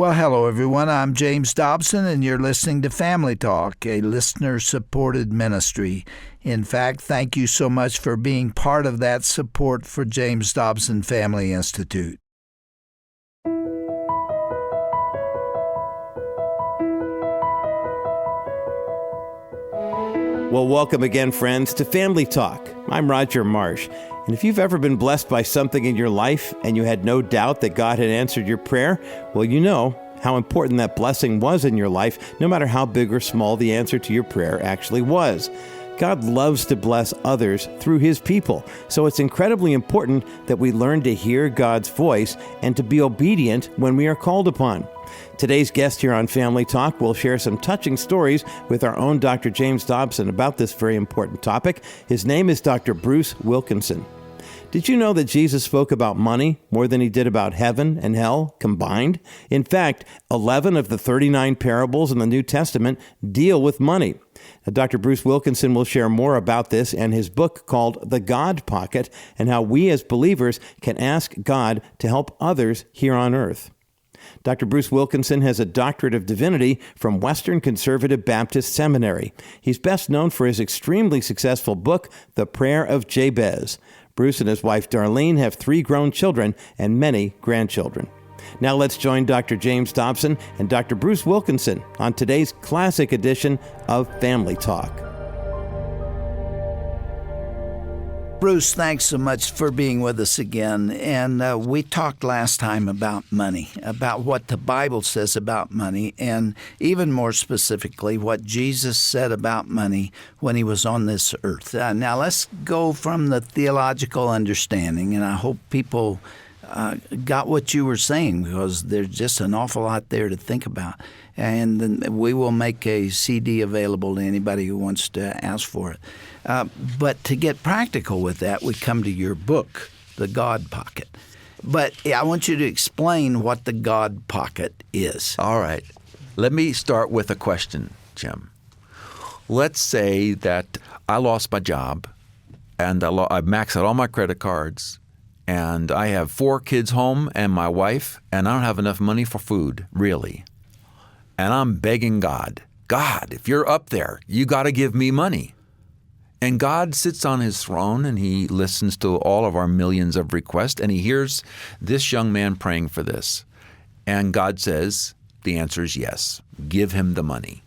Well, hello, everyone. I'm James Dobson, and you're listening to Family Talk, a listener-supported ministry. In fact, thank you so much for being part of that support for James Dobson Family Institute. Well, welcome again, friends, to Family Talk. I'm Roger Marsh, and if you've ever been blessed by something in your life and you had no doubt that God had answered your prayer, well, you know how important that blessing was in your life, no matter how big or small the answer to your prayer actually was. God loves to bless others through His people, so it's incredibly important that we learn to hear God's voice and to be obedient when we are called upon. Today's guest here on Family Talk will share some touching stories with our own Dr. James Dobson about this very important topic. His name is Dr. Brice Wilkinson. Did you know that Jesus spoke about money more than He did about heaven and hell combined? In fact, 11 of the 39 parables in the New Testament deal with money. Now, Dr. Brice Wilkinson will share more about this and his book called The God Pocket and how we as believers can ask God to help others here on earth. Dr. Brice Wilkinson has a doctorate of divinity from Western Conservative Baptist Seminary. He's best known for his extremely successful book, The Prayer of Jabez. Brice and his wife Darlene have 3 grown children and many grandchildren. Now let's join Dr. James Dobson and Dr. Brice Wilkinson on today's classic edition of Family Talk. Brice, thanks so much for being with us again. And we talked last time about money, about what the Bible says about money, and even more specifically, what Jesus said about money when He was on this earth. Now, let's go from the theological understanding, and I hope people got what you were saying, because there's just an awful lot there to think about. And then we will make a CD available to anybody who wants to ask for it. But to get practical with that, we come to your book, The God Pocket. But I want you to explain what the God Pocket is. All right. Let me start with a question, Jim. Let's say that I lost my job, and I maxed out all my credit cards, and I have 4 kids home and my wife, and I don't have enough money for food, really. And I'm begging God, if you're up there, you got to give me money. And God sits on His throne, and He listens to all of our millions of requests, and He hears this young man praying for this. And God says, the answer is yes. Give him the money.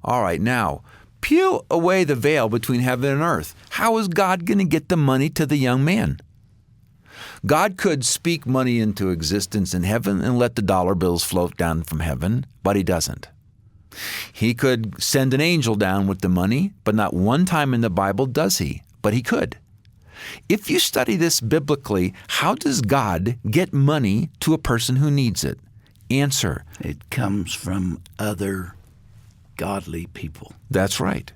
All right, now, peel away the veil between heaven and earth. How is God going to get the money to the young man? God could speak money into existence in heaven and let the dollar bills float down from heaven, but He doesn't. He could send an angel down with the money, but not one time in the Bible does He, but He could. If you study this biblically, how does God get money to a person who needs it? Answer: it comes from other godly people. That's right.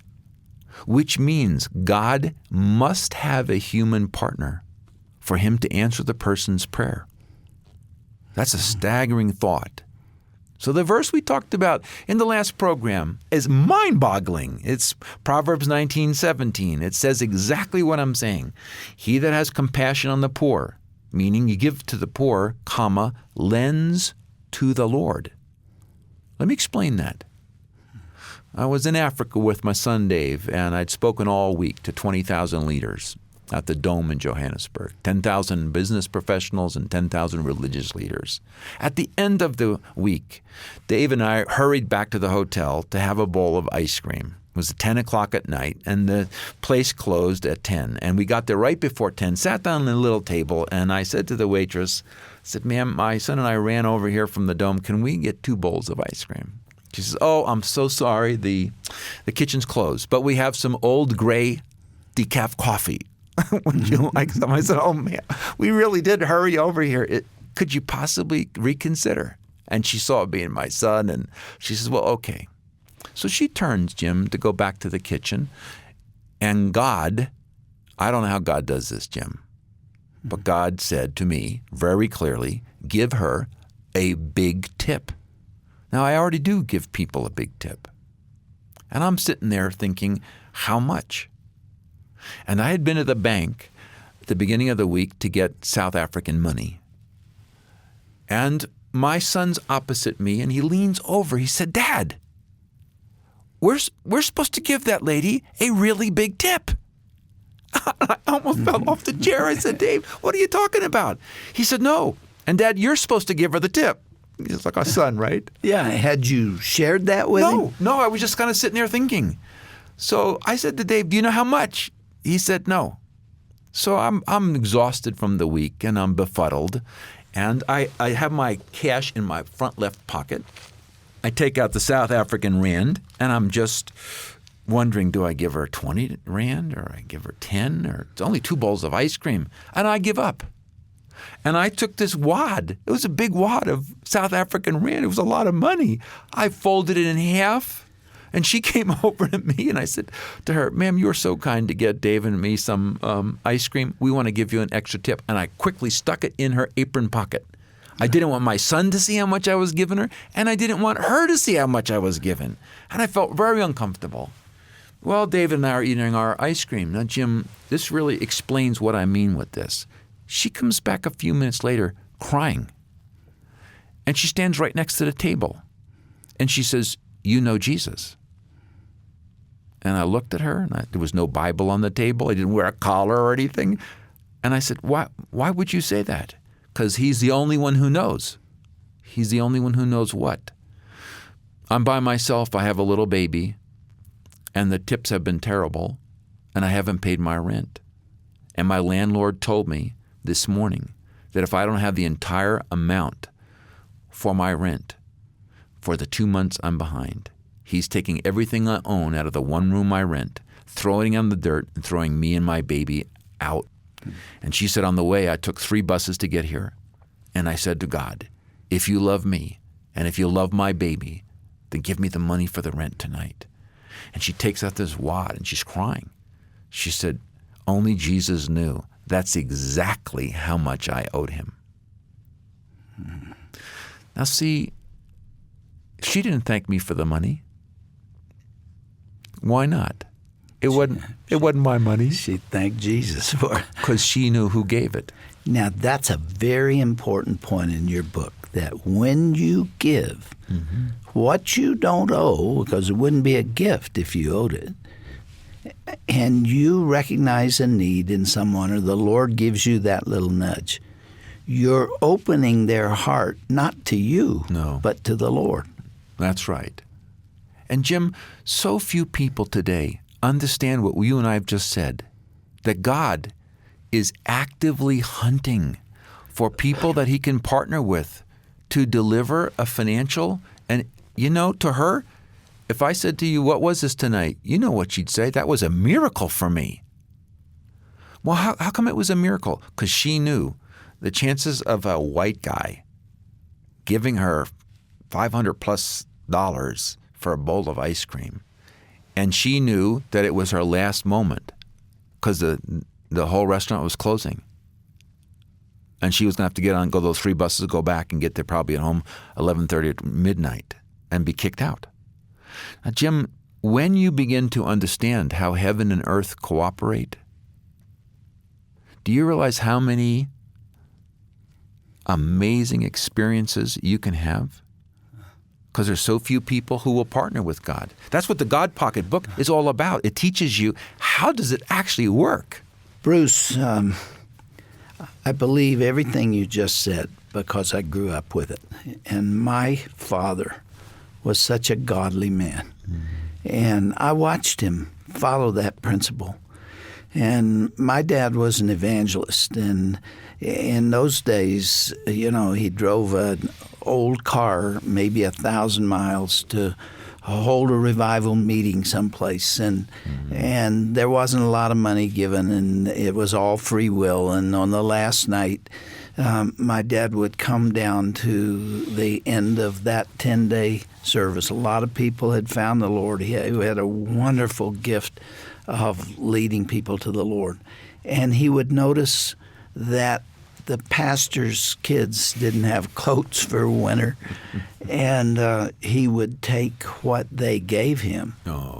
Which means God must have a human partner for Him to answer the person's prayer. That's a staggering thought. So the verse we talked about in the last program is mind-boggling. It's Proverbs 19:17. It says exactly what I'm saying. He that has compassion on the poor, meaning you give to the poor, lends to the Lord. Let me explain that. I was in Africa with my son Dave, and I'd spoken all week to 20,000 leaders at the Dome in Johannesburg, 10,000 business professionals and 10,000 religious leaders. At the end of the week, Dave and I hurried back to the hotel to have a bowl of ice cream. It was 10 o'clock at night, and the place closed at 10. And we got there right before 10, sat down at a little table, and I said to the waitress, ma'am, my son and I ran over here from the Dome. Can we get 2 bowls of ice cream? She says, oh, I'm so sorry. The kitchen's closed, but we have some old gray decaf coffee. Would you like some? I said, oh, man, we really did hurry over here. Could you possibly reconsider? And she saw it being my son, and she says, well, okay. So she turns, Jim, to go back to the kitchen, and God, I don't know how God does this, Jim, but God said to me very clearly, give her a big tip. Now, I already do give people a big tip. And I'm sitting there thinking, how much? And I had been to the bank at the beginning of the week to get South African money. And my son's opposite me, and he leans over. He said, Dad, we're supposed to give that lady a really big tip. I almost fell off the chair. I said, Dave, what are you talking about? He said, no. And Dad, you're supposed to give her the tip. He's like our son, right? Yeah. Had you shared that with him? No, I was just kind of sitting there thinking. So I said to Dave, do you know how much? He said, no. So I'm exhausted from the week, and I'm befuddled. And I have my cash in my front left pocket. I take out the South African rand, and I'm just wondering, do I give her 20 rand or I give her 10? Or it's only 2 bowls of ice cream. And I give up. And I took this wad. It was a big wad of South African rand. It was a lot of money. I folded it in half, and she came over to me, and I said to her, ma'am, you were so kind to get Dave and me some ice cream. We want to give you an extra tip. And I quickly stuck it in her apron pocket. I didn't want my son to see how much I was giving her, and I didn't want her to see how much I was giving. And I felt very uncomfortable. Well, David and I are eating our ice cream. Now, Jim, this really explains what I mean with this. She comes back a few minutes later crying, and she stands right next to the table, and she says, you know Jesus. And I looked at her, and there was no Bible on the table. I didn't wear a collar or anything. And I said, why would you say that? Because he's the only one who knows. He's the only one who knows what. I'm by myself. I have a little baby, and the tips have been terrible, and I haven't paid my rent. And my landlord told me this morning that if I don't have the entire amount for my rent for the 2 months I'm behind, he's taking everything I own out of the one room I rent, throwing it on the dirt, and throwing me and my baby out. And she said, on the way, I took 3 buses to get here. And I said to God, if you love me and if you love my baby, then give me the money for the rent tonight. And she takes out this wad, and she's crying. She said, only Jesus knew. That's exactly how much I owed him. Now, see, she didn't thank me for the money. Why not? It wasn't my money. She thanked Jesus for it. Because she knew who gave it. Now, that's a very important point in your book, that when you give, what you don't owe, because it wouldn't be a gift if you owed it, and you recognize a need in someone, or the Lord gives you that little nudge, you're opening their heart not to you, but to the Lord. That's right. And Jim, so few people today understand what you and I have just said, that God is actively hunting for people that he can partner with to deliver a financial, and to her, if I said to you, what was this tonight? You know what she'd say. That was a miracle for me. Well, how come it was a miracle? Because she knew the chances of a white guy giving her $500+ for a bowl of ice cream, and she knew that it was her last moment because the whole restaurant was closing. And she was going to have to get on, go those 3 buses, go back and get there probably at home 11:30 at midnight and be kicked out. Now, Jim, when you begin to understand how heaven and earth cooperate, do you realize how many amazing experiences you can have? Because there's so few people who will partner with God. That's what the God Pocket book is all about. It teaches you, how does it actually work? Bruce, I believe everything you just said because I grew up with it. And my father was such a godly man. And I watched him follow that principle. And my dad was an evangelist. And in those days, he drove an old car, maybe 1,000 miles, to hold a revival meeting someplace. And there wasn't a lot of money given, and it was all free will. And on the last night, my dad would come down to the end of that 10-day service. A lot of people had found the Lord. He had a wonderful gift of leading people to the Lord. And he would notice that the pastor's kids didn't have coats for winter, and he would take what they gave him,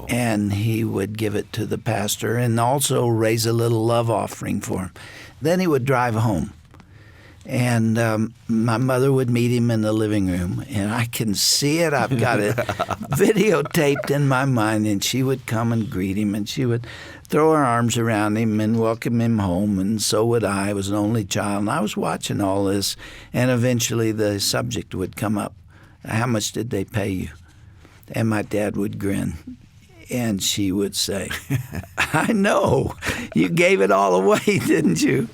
and he would give it to the pastor and also raise a little love offering for him. Then he would drive home, And my mother would meet him in the living room, and I can see it. I've got it videotaped in my mind, and she would come and greet him, and she would throw her arms around him and welcome him home, and so would I. I was an only child, and I was watching all this, and eventually the subject would come up. How much did they pay you? And my dad would grin, and she would say, I know. You gave it all away, didn't you?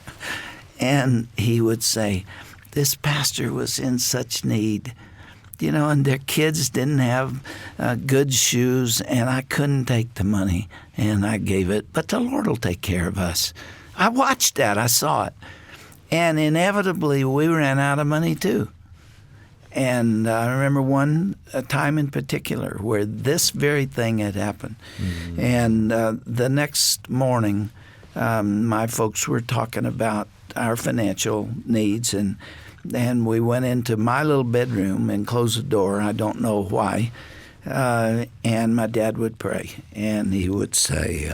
And he would say, this pastor was in such need, and their kids didn't have good shoes, and I couldn't take the money, and I gave it. But the Lord will take care of us. I watched that. I saw it. And inevitably, we ran out of money, too. And I remember a time in particular where this very thing had happened. Mm-hmm. And the next morning, my folks were talking about our financial needs, and we went into my little bedroom and closed the door. I don't know why. And my dad would pray, and he would say,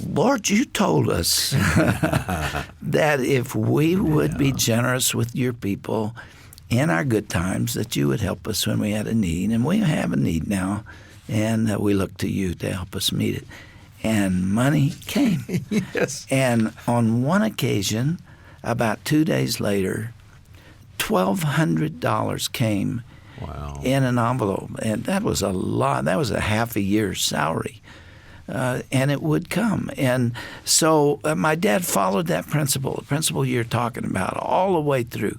Lord, you told us that if we would be generous with your people in our good times, that you would help us when we had a need. And we have a need now, and we look to you to help us meet it. And money came. Yes. And on one occasion, about 2 days later, $1,200 came in an envelope. And that was a lot. That was a half a year's salary. And it would come. And so my dad followed that principle, the principle you're talking about, all the way through.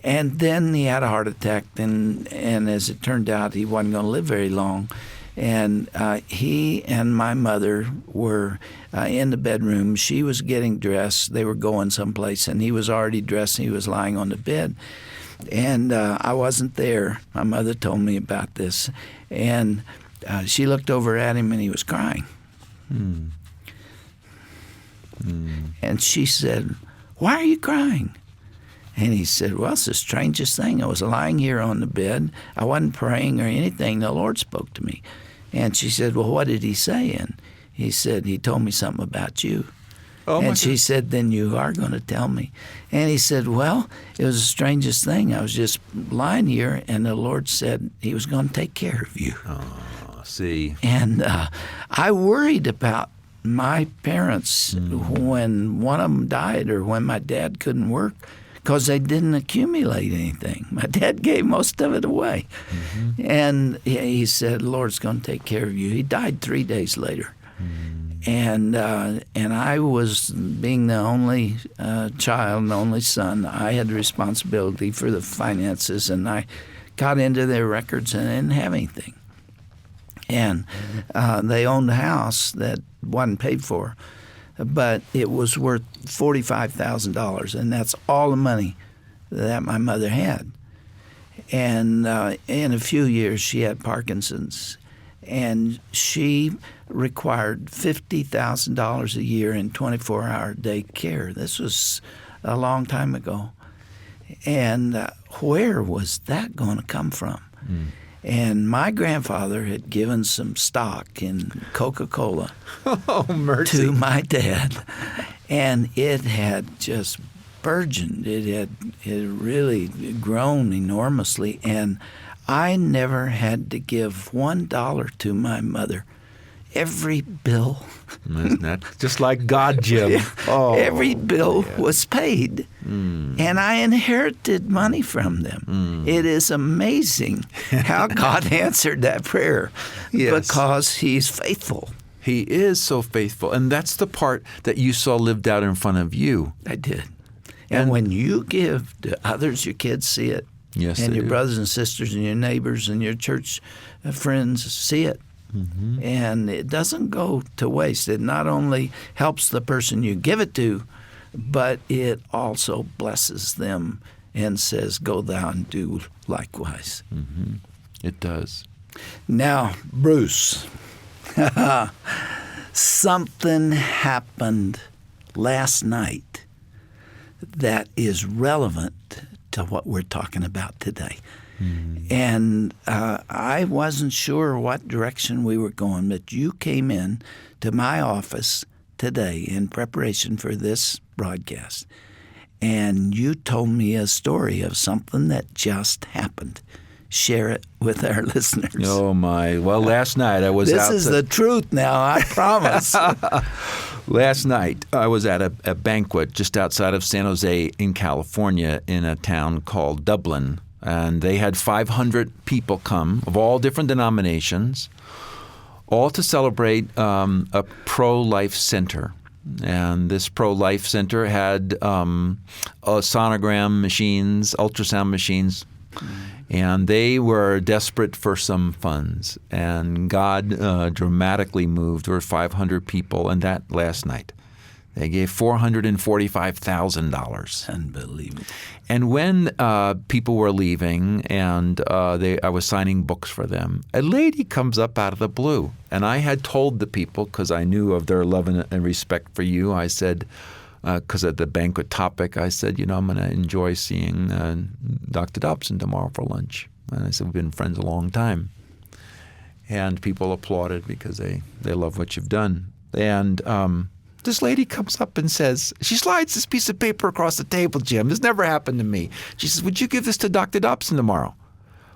And then he had a heart attack, and as it turned out, he wasn't going to live very long. And he and my mother were in the bedroom. She was getting dressed. They were going someplace, and he was already dressed, and he was lying on the bed. And I wasn't there. My mother told me about this. And she looked over at him, and he was crying. And she said, why are you crying? And he said, well, it's the strangest thing. I was lying here on the bed. I wasn't praying or anything. The Lord spoke to me. And she said, well, what did he say? And he said, he told me something about you. And she said, then you are going to tell me. And he said, well, it was the strangest thing. I was just lying here, and the Lord said he was going to take care of you. Oh, see. And I worried about my parents when one of them died or when my dad couldn't work, because they didn't accumulate anything. My dad gave most of it away. Mm-hmm. And he said, the Lord's going to take care of you. He died 3 days later. And I was, being the only child and only son, I had the responsibility for the finances, and I got into their records and didn't have anything. And they owned a house that wasn't paid for, but it was worth $45,000, and that's all the money that my mother had. And in a few years, she had Parkinson's, and she required $50,000 a year in 24-hour day care. This was a long time ago. And where was that going to come from? And my grandfather had given some stock in Coca-Cola to my dad, and it had just burgeoned. It had really grown enormously, and I never had to give $1 to my mother. Every bill. Isn't that just like God, Jim? Every bill was paid. And I inherited money from them. It is amazing how God answered that prayer because He's faithful. He is so faithful. And that's the part that you saw lived out in front of you. I did. And when you give to others, your kids see it. Yes, and they your do. brothers and sisters and your neighbors and your church friends see it. And it doesn't go to waste. It not only helps the person you give it to, but it also blesses them and says, go thou and do likewise. It does. Now, Bruce, something happened last night that is relevant to what we're talking about today. And I wasn't sure what direction we were going, but you came in to my office today in preparation for this broadcast. and you told me a story of something that just happened. Share it with our listeners. Oh, my. Well, last night I was out. This is the truth now, I promise. Last night I was at a banquet just outside of San Jose in California in a town called Dublin. And they had 500 people come of all different denominations, all to celebrate a pro-life center. And this pro-life center had sonogram machines, ultrasound machines, and they were desperate for some funds. And God dramatically moved. There were 500 people, and that last night. They gave $445,000. Unbelievable. And when people were leaving and I was signing books for them, a lady comes up out of the blue. And I had told the people, because I knew of their love and respect for you, I said, because of the banquet topic, I said, I'm going to enjoy seeing Dr. Dobson tomorrow for lunch. And I said, we've been friends a long time. And people applauded because they love what you've done. And this lady comes up and says, she slides this piece of paper across the table, Jim. This never happened to me. She says, would you give this to Dr. Dobson tomorrow?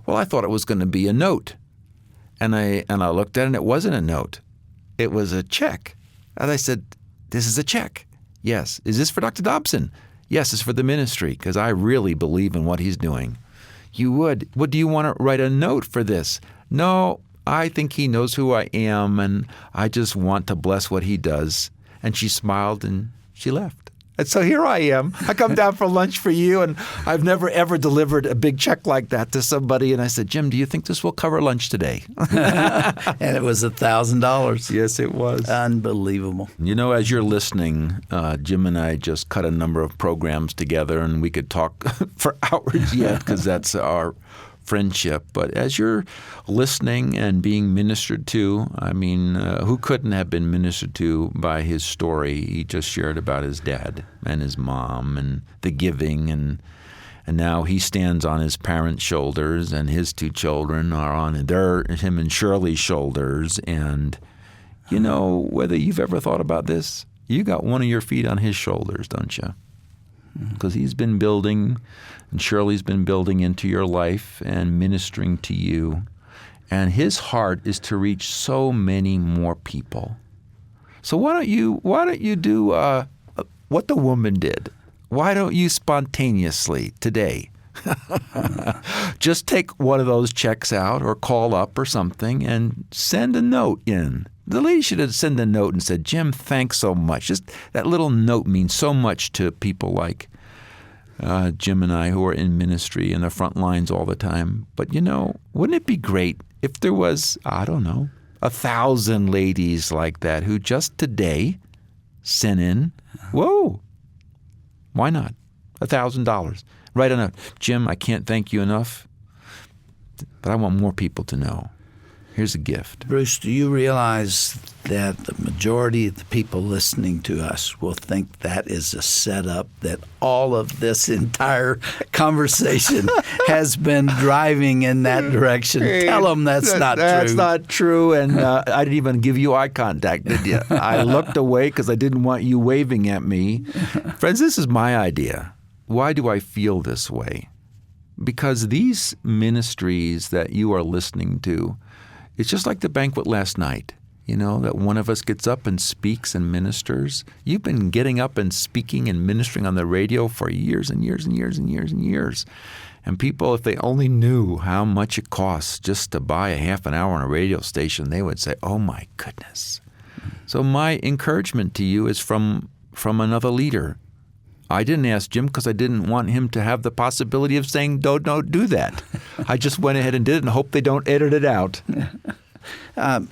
Well, I thought it was going to be a note. And I looked at it, and it wasn't a note. It was a check. And I said, this is a check. Yes. Is this for Dr. Dobson? Yes, it's for the ministry, because I really believe in what he's doing. You would. What, do you want to write a note for this? No, I think he knows who I am, and I just want to bless what he does. And she smiled and she left. And so here I am. I come down for lunch for you, and I've never, ever delivered a big check like that to somebody. And I said, Jim, do you think this will cover lunch today? And it was $1,000. Yes, it was. Unbelievable. As you're listening, Jim and I just cut a number of programs together, and we could talk for hours yet because that's our friendship. But as you're listening and being ministered to, who couldn't have been ministered to by his story? He just shared about his dad and his mom and the giving, and now he stands on his parents' shoulders, and his two children are on him and Shirley's shoulders. And whether you've ever thought about this, you got one of your feet on his shoulders, don't you? Because he's been building, and Shirley's been building into your life and ministering to you. And his heart is to reach so many more people. So why don't you do what the woman did? Why don't you spontaneously today just take one of those checks out or call up or something and send a note in? The lady should have sent a note and said, Jim, thanks so much. Just that little note means so much to people like Jim and I, who are in ministry in the front lines all the time. But, wouldn't it be great if there was, 1,000 ladies like that who just today sent in, whoa, why not? $1,000. Write a note. Jim, I can't thank you enough, but I want more people to know. Here's a gift. Bruce, do you realize that the majority of the people listening to us will think that is a setup, that all of this entire conversation has been driving in that direction? Tell them that's not true. That's not true, and I didn't even give you eye contact, did you? I looked away because I didn't want you waving at me. Friends, this is my idea. Why do I feel this way? Because these ministries that you are listening to, it's just like the banquet last night, that one of us gets up and speaks and ministers. You've been getting up and speaking and ministering on the radio for years and years and years and years and years. And people, if they only knew how much it costs just to buy a half an hour on a radio station, they would say, oh, my goodness. So my encouragement to you is from another leader. I didn't ask Jim because I didn't want him to have the possibility of saying, don't do that. I just went ahead and did it and hope they don't edit it out.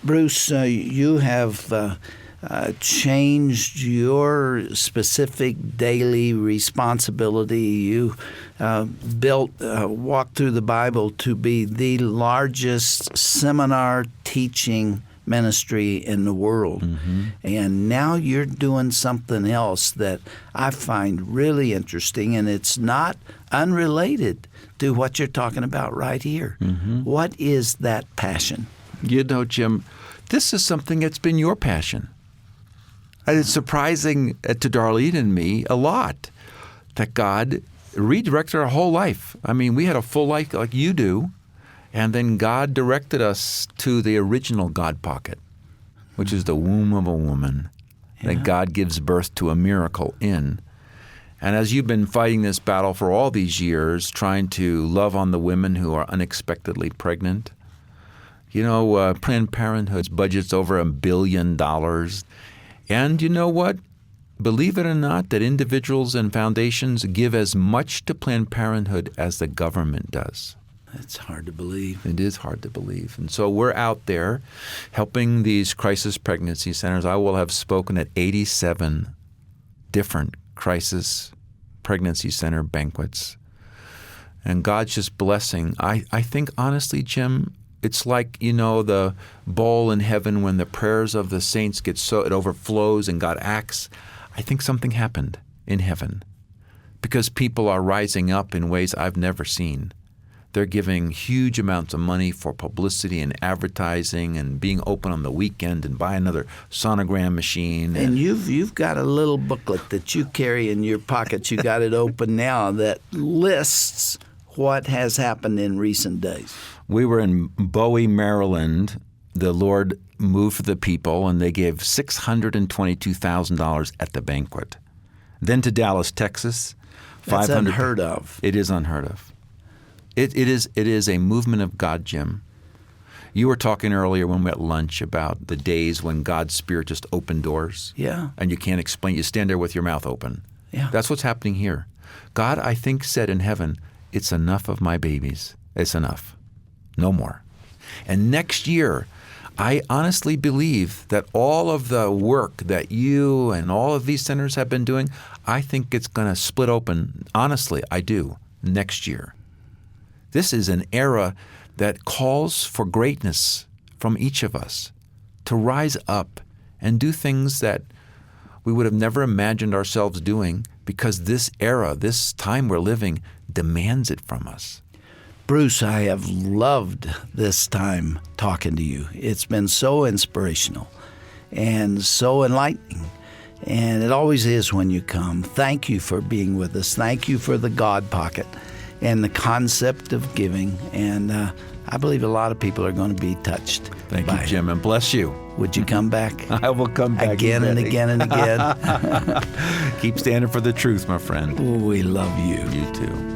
Bruce, you have changed your specific daily responsibility. You built Walk Thru the Bible to be the largest seminar teaching ministry in the world. Mm-hmm. And now you're doing something else that I find really interesting, and it's not unrelated to what you're talking about right here. Mm-hmm. What is that passion? Jim, this is something that's been your passion. And it's surprising to Darlene and me a lot that God redirected our whole life. I mean, we had a full life like you do, and then God directed us to the original God pocket, which is the womb of a woman that God gives birth to a miracle in. And as you've been fighting this battle for all these years, trying to love on the women who are unexpectedly pregnant, Planned Parenthood's budget's over $1 billion. And you know what? Believe it or not, that individuals and foundations give as much to Planned Parenthood as the government does. That's hard to believe. It is hard to believe. And so we're out there helping these crisis pregnancy centers. I will have spoken at 87 different crisis pregnancy center banquets. And God's just blessing. I think, honestly, Jim, it's like, the bowl in heaven when the prayers of the saints get so it overflows and God acts. I think something happened in heaven because people are rising up in ways I've never seen. They're giving huge amounts of money for publicity and advertising and being open on the weekend and buy another sonogram machine. And you've got a little booklet that you carry in your pocket. You got it open now that lists what has happened in recent days. We were in Bowie, Maryland. The Lord moved for the people, and they gave $622,000 at the banquet. Then to Dallas, Texas. That's unheard of. It is unheard of. It is a movement of God, Jim. You were talking earlier when we had lunch about the days when God's Spirit just opened doors. Yeah. And you can't explain. You stand there with your mouth open. Yeah. That's what's happening here. God, I think, said in heaven, it's enough of my babies. It's enough. No more. And next year, I honestly believe that all of the work that you and all of these centers have been doing, I think it's going to split open. Honestly, I do. Next year. This is an era that calls for greatness from each of us to rise up and do things that we would have never imagined ourselves doing because this era, this time we're living, demands it from us. Bruce, I have loved this time talking to you. It's been so inspirational and so enlightening. And it always is when you come. Thank you for being with us. Thank you for the God pocket and the concept of giving. And I believe a lot of people are going to be touched. Thank you, Jim, and bless you. Would you come back? I will come back again and again and again. Keep standing for the truth, my friend. Oh, we love you. You too.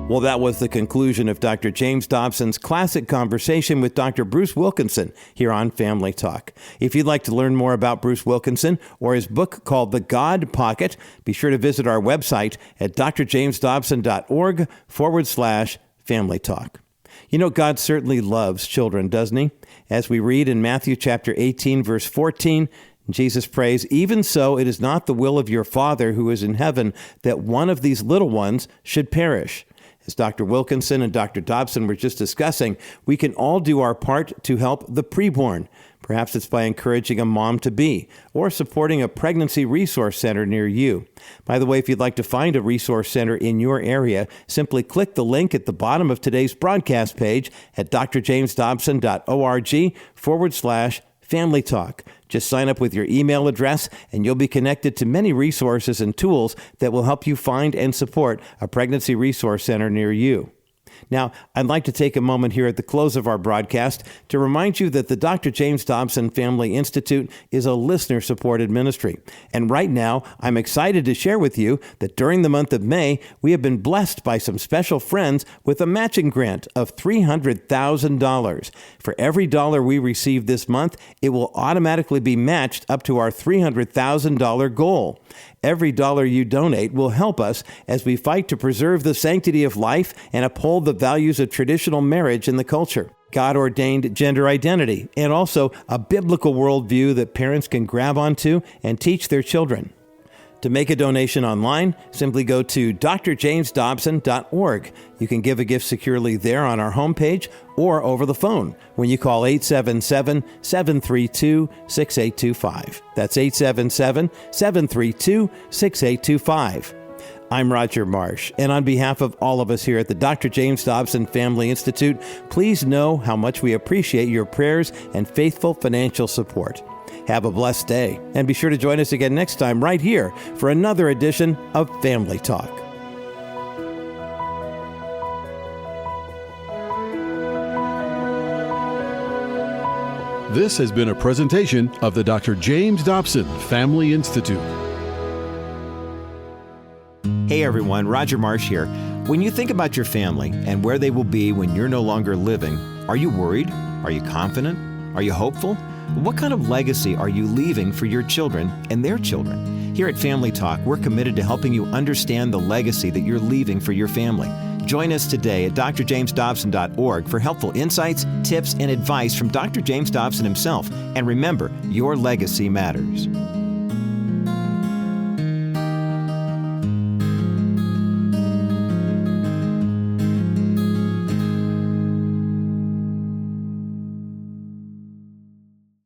Well, that was the conclusion of Dr. James Dobson's classic conversation with Dr. Bruce Wilkinson here on Family Talk. If you'd like to learn more about Bruce Wilkinson or his book called The God Pocket, be sure to visit our website at drjamesdobson.org/Family Talk. You know, God certainly loves children, doesn't he? As we read in Matthew chapter 18, verse 14, Jesus prays, "Even so, it is not the will of your Father who is in heaven that one of these little ones should perish." As Dr. Wilkinson and Dr. Dobson were just discussing, we can all do our part to help the preborn. Perhaps it's by encouraging a mom-to-be or supporting a pregnancy resource center near you. By the way, if you'd like to find a resource center in your area, simply click the link at the bottom of today's broadcast page at drjamesdobson.org/Family Talk. Just sign up with your email address and you'll be connected to many resources and tools that will help you find and support a pregnancy resource center near you. Now, I'd like to take a moment here at the close of our broadcast to remind you that the Dr. James Dobson Family Institute is a listener-supported ministry. And right now, I'm excited to share with you that during the month of May, we have been blessed by some special friends with a matching grant of $300,000. For every dollar we receive this month, it will automatically be matched up to our $300,000 goal. Every dollar you donate will help us as we fight to preserve the sanctity of life and uphold the values of traditional marriage in the culture, God-ordained gender identity, and also a biblical worldview that parents can grab onto and teach their children. To make a donation online, simply go to drjamesdobson.org. You can give a gift securely there on our homepage or over the phone when you call 877-732-6825. That's 877-732-6825. I'm Roger Marsh, and on behalf of all of us here at the Dr. James Dobson Family Institute, please know how much we appreciate your prayers and faithful financial support. Have a blessed day, and be sure to join us again next time right here for another edition of Family Talk. This has been a presentation of the Dr. James Dobson Family Institute. Hey everyone, Roger Marsh here. When you think about your family and where they will be when you're no longer living, are you worried? Are you confident? Are you hopeful? What kind of legacy are you leaving for your children and their children? Here at Family Talk, we're committed to helping you understand the legacy that you're leaving for your family. Join us today at drjamesdobson.org for helpful insights, tips, and advice from Dr. James Dobson himself. And remember, your legacy matters.